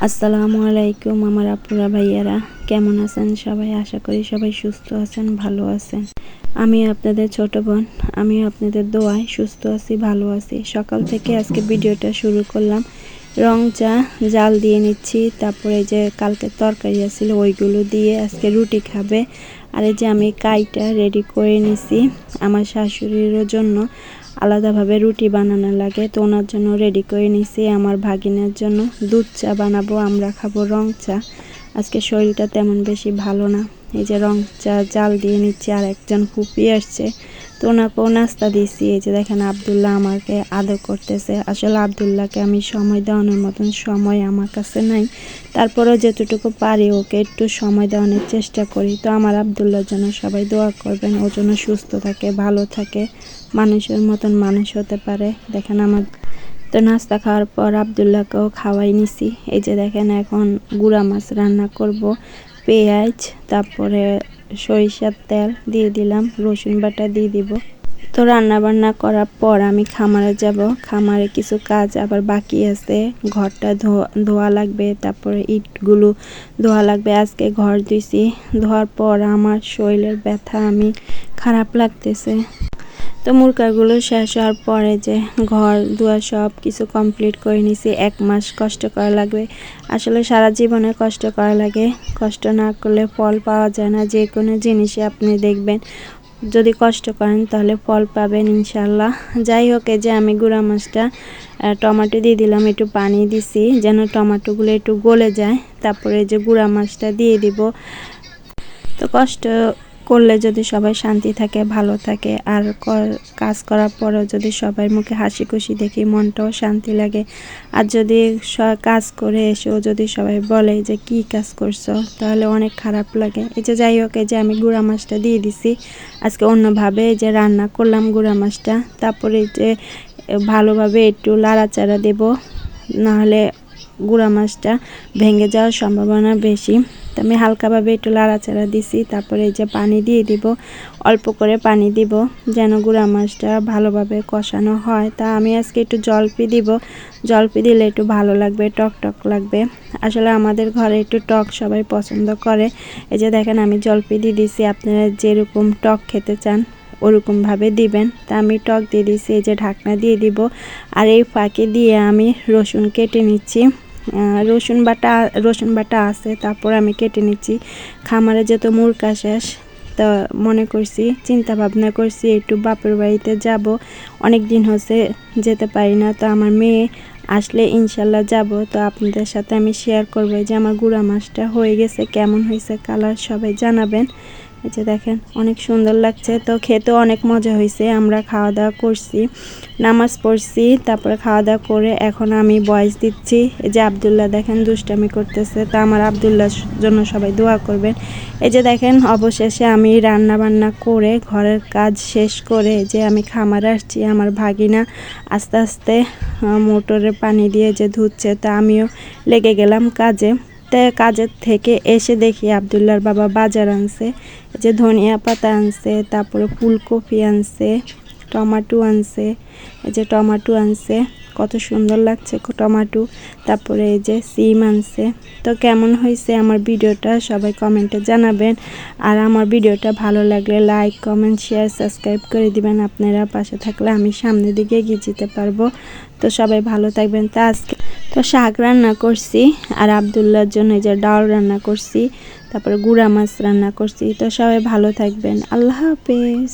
আসসালামু আলাইকুম আমার আপুরা ভাইয়ারা, কেমন আছেন সবাই? আশা করি সবাই সুস্থ আছেন, ভালো আছেন। আমি আপনাদের ছোট বোন, আমি আপনাদের দোয়ায় সুস্থ আছি, ভালো আছি। সকাল থেকে আজকে ভিডিওটা শুরু করলাম। রং চা জাল দিয়ে নিচ্ছি, তারপরে যে কালকে তরকারি আছিল ওইগুলো দিয়ে আজকে রুটি খাবে। আর এই যে আমি কাইটা রেডি করে নিছি আমার শাশুড়ির জন্য। আলাদাভাবে রুটি বানানো লাগে, তো ওনার জন্য রেডি করে নিছি। আমার ভাগিনের জন্য দুধ চা বানাবো, আমরা খাবো রং চা। আজকে শরীরটা তেমন বেশি ভালো না, এই যে রং চা জাল দিয়ে নিচ্ছি। আর একজন ফুপি আসছে, তো ওনাকেও নাস্তা দিচ্ছি। এই যে দেখেন আবদুল্লাহ আমাকে আদর করতেছে। আসলে আবদুল্লাহকে আমি সময় দেওয়ানোর মতন সময় আমার কাছে নাই, তারপরেও যতটুকু পারি ওকে একটু সময় দেওয়ানোর চেষ্টা করি। তো আমার আবদুল্লাহর জন্য সবাই দোয়া করবেন, ওর জন্য সুস্থ থাকে, ভালো থাকে, মানুষের মতন মানুষ হতে পারে। দেখেন আমার তো নাস্তা খাওয়ার পর আবদুল্লাহকেও খাওয়াই নিছি। এই যে দেখেন এখন গুঁড়া মাছ রান্না করব, পেঁয়াজ তারপরে সরিষার তেল দিয়ে দিলাম, রসুন বাটা দিয়ে দিব। তো রান্না বান্না করার পর আমি খামারে যাব। খামারে কিছু কাজ আবার বাকি আছে, ঘরটা ধোয়া লাগবে, তারপরে ইটগুলো ধোয়া লাগবে। আজকে ঘর ধুইছি, ধোয়ার পর আমার শরীরের ব্যথা, আমি খারাপ লাগতেছে। তো মুরগাগুলো শেষ হওয়ার পরে যে ঘর দুয়ার সব কিছু কমপ্লিট করে নিছি। 1 মাস কষ্ট করা লাগবে, আসলে সারা জীবনে কষ্ট করা লাগে। কষ্ট না করলে ফল পাওয়া যায় না। যে কোনো জিনিসে আপনি দেখবেন যদি কষ্ট করেন তাহলে ফল পাবেন ইনশাল্লাহ। যাই হোক, এই যে আমি গুঁড়া মাছটা টমেটো দিয়ে দিলাম, একটু পানি দিছি যেন টমেটোগুলো একটু গলে যায়। তারপরে যে গুঁড়া মাছটা দিয়ে দিব। তো কষ্ট করলে যদি সবাই শান্তি থাকে, ভালো থাকে, আর কাজ করার পরেও যদি সবাই মুখে হাসি খুশি দেখি, মনটাও শান্তি লাগে। আর যদি কাজ করে এসেও যদি সবাই বলে যে কি কাজ করছো, তাহলে অনেক খারাপ লাগে। এই যে যাই হোক, এই যে আমি গুঁড়া মাছটা দিয়ে দিছি। আজকে অন্যভাবে এই যে রান্না করলাম গুঁড়া মাছটা। তারপরে যে ভালোভাবে একটু লাড়াচাড়া দেব, নাহলে গুঁড়া মাছটা ভেঙে যাওয়ার সম্ভাবনা বেশি। তো আমি হালকাভাবে একটু লাড়াচাড়া দিছি। তারপরে এই যে পানি দিয়ে দিব, অল্প করে পানি দিব যেন গুঁড়া মাছটা ভালোভাবে কষানো হয়। তা আমি আজকে একটু জলপি দিব, জলপি দিলে একটু ভালো লাগবে, টক টক লাগবে। আসলে আমাদের ঘরে একটু টক সবাই পছন্দ করে। এই যে দেখেন আমি জলপি দিয়ে দিছি, আপনারা যেরকম টক খেতে চান ওরকমভাবে দিবেন। তা আমি টক দিয়ে দিছি, এই যে ঢাকনা দিয়ে দিব। আর এই ফাঁকে দিয়ে আমি রসুন কেটে নিচ্ছি। রসুন বাটা আছে, তারপর আমি কেটে নিচ্ছি। খামারে যেত মুরগা শেষ, তো মনে করছি, চিন্তা ভাবনা করছি একটু বাপের বাড়িতে যাব। অনেক দিন হচ্ছে যেতে পারি না, তো আমার মেয়ে আসলে ইনশাল্লাহ যাব। তো আপনাদের সাথে আমি শেয়ার করবো যে আমার গুঁড়া মাছটা হয়ে গেছে, কেমন হয়েছে কালার সবাই জানাবেন। এই যে দেখেন অনেক সুন্দর লাগছে, তো খেতেও অনেক মজা হয়েছে। আমরা খাওয়া দাওয়া করছি, নামাজ পড়ছি, তারপরে খাওয়া দাওয়া করে এখন আমি ভয়েস দিচ্ছি। এই যে আবদুল্লাহ দেখেন দুষ্টামি করতেছে, তা আমার আবদুল্লাহর জন্য সবাই দোয়া করবেন। এই যে দেখেন অবশেষে আমি রান্না বান্না করে ঘরের কাজ শেষ করে যে আমি খামারে আসছি। আমার ভাগিনা আস্তে আস্তে মোটরে পানি দিয়ে যে ধুচ্ছে, তা আমিও লেগে গেলাম কাজে। তো কাজের থেকে এসে দেখি আবদুল্লাহর বাবা বাজার আনছে, যে ধনিয়া পাতা আনছে, তারপরে ফুলকপি আনছে, টমাটো আনছে। এই যে টমাটো আনছে, কত সুন্দর লাগছে টমাটো। তারপরে এই যে সিম আনছে। তো কেমন হয়েছে আমার ভিডিওটা সবাই কমেন্টে জানাবেন। আর আমার ভিডিওটা ভালো লাগলে লাইক, কমেন্ট, শেয়ার, সাবস্ক্রাইব করে দিবেন। আপনারা পাশে থাকলে আমি সামনের দিকে এগিয়ে যেতে পারবো। তো সবাই ভালো থাকবেন। তা আজকে তো শাক রান্না করছি, আর আবদুল্লাহর জন্য এই যে ডাল রান্না করছি, তারপরে গুঁড়া মাছ রান্না করছি। তো সবাই ভালো থাকবেন, আল্লাহ হাফেজ।